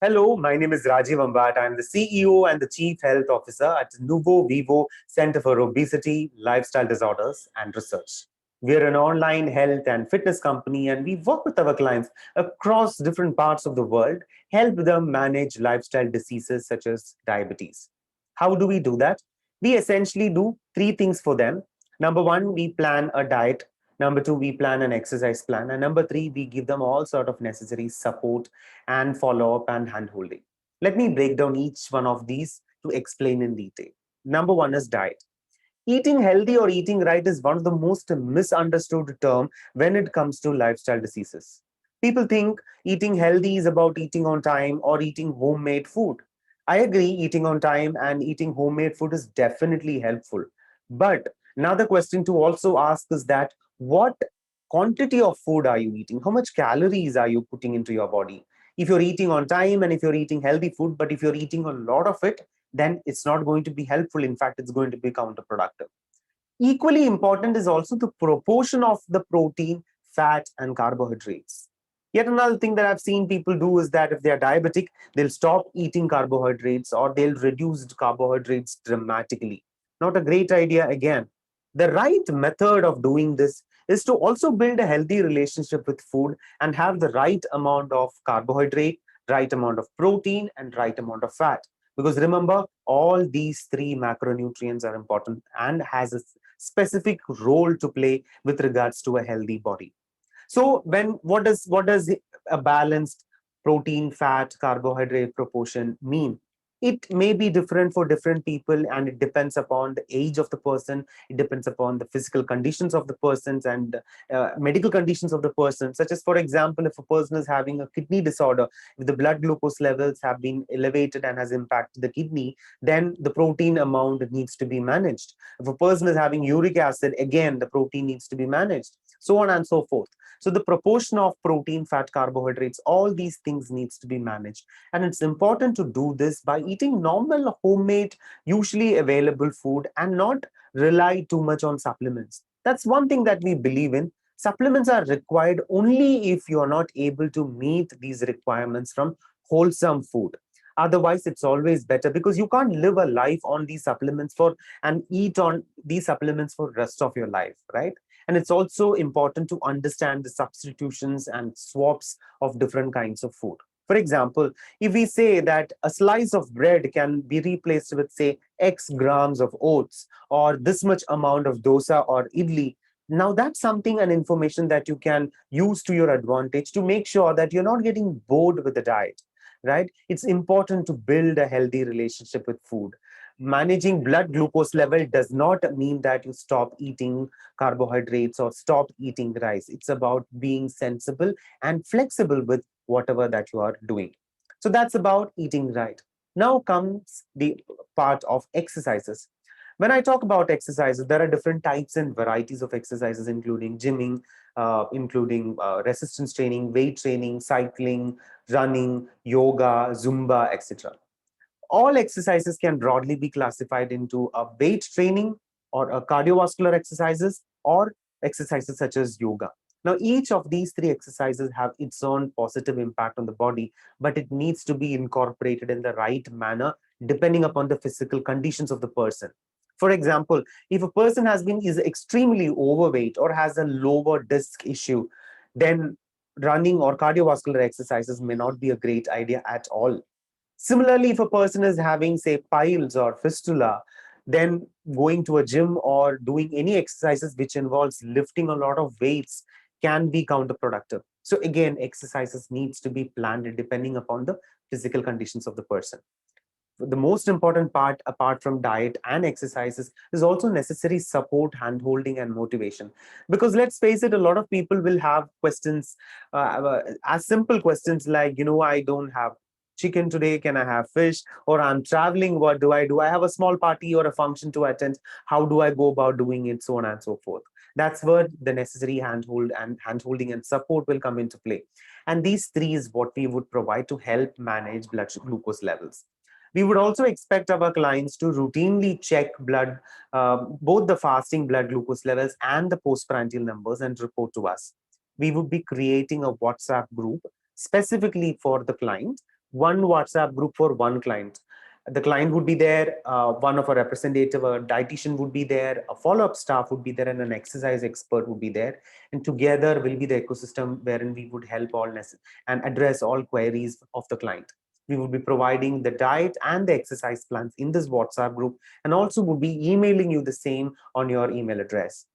Hello, my name is Rajiv Ambat. I'm the CEO and the Chief Health Officer at NuvoVivo Center for Obesity, Lifestyle Disorders and Research. We're an online health and fitness company, and we work with our clients across different parts of the world, help them manage lifestyle diseases such as diabetes. How do we do that? We essentially do three things for them. Number one, we plan a diet. Number two, we plan an exercise plan. And number three, we give them all sort of necessary support and follow up and hand holding. Let me break down each one of these to explain in detail. Number one is diet. Eating healthy or eating right is one of the most misunderstood term when it comes to lifestyle diseases. People think eating healthy is about eating on time or eating homemade food. I agree, eating on time and eating homemade food is definitely helpful. But another question to also ask is that what quantity of food are you eating? How much calories are you putting into your body? If you're eating on time and if you're eating healthy food, but if you're eating a lot of it, then it's not going to be helpful. In fact, it's going to be counterproductive. Equally important is also the proportion of the protein, fat, and carbohydrates. Yet another thing that I've seen people do is that if they're diabetic, they'll stop eating carbohydrates or they'll reduce carbohydrates dramatically. Not a great idea again. The right method of doing this is to also build a healthy relationship with food and have the right amount of carbohydrate, right amount of protein, and right amount of fat. Because remember, all these three macronutrients are important and has a specific role to play with regards to a healthy body. So when what does a balanced protein, fat, carbohydrate proportion mean? It may be different for different people, and it depends upon the age of the person. It depends upon the physical conditions of the persons and medical conditions of the person. Such as, for example, if a person is having a kidney disorder, if the blood glucose levels have been elevated and has impacted the kidney, then the protein amount needs to be managed. If a person is having uric acid, again, the protein needs to be managed, so on and so forth. So the proportion of protein, fat, carbohydrates, all these things needs to be managed. And it's important to do this by eating normal, homemade, usually available food and not rely too much on supplements. That's one thing that we believe in. Supplements are required only if you're not able to meet these requirements from wholesome food. Otherwise, it's always better because you can't live a life on these supplements for and eat on these supplements for rest of your life, right? And it's also important to understand the substitutions and swaps of different kinds of food. For example, if we say that a slice of bread can be replaced with, say, X grams of oats or this much amount of dosa or idli, now that's something and information that you can use to your advantage to make sure that you're not getting bored with the diet, right? It's important to build a healthy relationship with food. Managing blood glucose level does not mean that you stop eating carbohydrates or stop eating rice. It's about being sensible and flexible with whatever that you are doing. So that's about eating right. Now comes the part of exercises. When I talk about exercises, there are different types and varieties of exercises, including gymming, including resistance training, weight training, cycling, running, yoga, Zumba, etc. All exercises can broadly be classified into a weight training or a cardiovascular exercises or exercises such as yoga. Now, each of these three exercises have its own positive impact on the body, but it needs to be incorporated in the right manner depending upon the physical conditions of the person. For example, if a person is extremely overweight or has a lower disc issue, then running or cardiovascular exercises may not be a great idea at all. Similarly, if a person is having, say, piles or fistula, then going to a gym or doing any exercises which involves lifting a lot of weights can be counterproductive. So again, exercises needs to be planned depending upon the physical conditions of the person. The most important part, apart from diet and exercises, is also necessary support, hand holding, and motivation. Because let's face it, a lot of people will have questions, as simple questions like, I don't have chicken today, can I have fish? Or I'm traveling, what do I do? I have a small party or a function to attend, how do I go about doing it? So on and so forth. That's where the necessary hand holding and support will come into play. And these three is what we would provide to help manage blood glucose levels. We would also expect our clients to routinely check both the fasting blood glucose levels and the postprandial numbers and report to us. We would be creating a WhatsApp group specifically for the client one WhatsApp group for one client. The client would be there, one of a representative, a dietitian would be there, a follow-up staff would be there, and an exercise expert would be there. And together will be the ecosystem wherein we would help and address all queries of the client. We would be providing the diet and the exercise plans in this WhatsApp group, and also would be emailing you the same on your email address.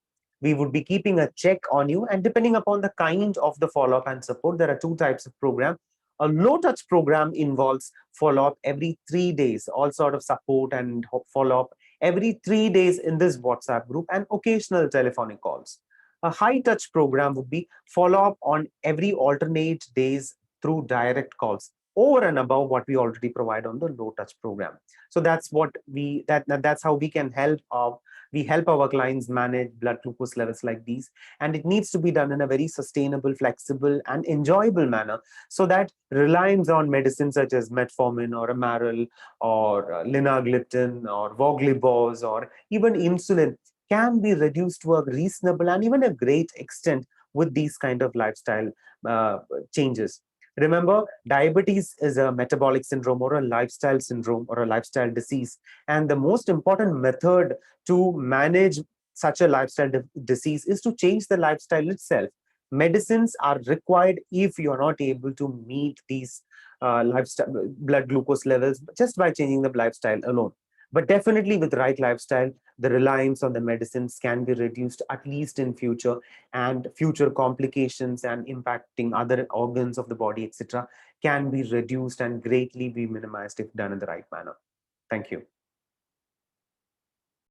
We would be keeping a check on you, and depending upon the kind of the follow-up and support, there are two types of program. A low touch program involves follow up every 3 days, all sort of support and follow up every 3 days in this WhatsApp group, and occasional telephonic calls. A high touch program would be follow up on every alternate days through direct calls, over and above what we already provide on the low touch program. So that's what that's how we can help we help our clients manage blood glucose levels like these. And it needs to be done in a very sustainable, flexible, and enjoyable manner, so that reliance on medicines such as metformin or Amaryl or linagliptin or voglibos or even insulin can be reduced to a reasonable and even a great extent with these kind of lifestyle uh, changes. Remember, diabetes is a metabolic syndrome or a lifestyle syndrome or a lifestyle disease. And the most important method to manage such a lifestyle disease is to change the lifestyle itself. Medicines are required if you are not able to meet these lifestyle blood glucose levels just by changing the lifestyle alone. But definitely with right lifestyle, the reliance on the medicines can be reduced, at least in future, and future complications and impacting other organs of the body, etc., can be reduced and greatly be minimized if done in the right manner. Thank you.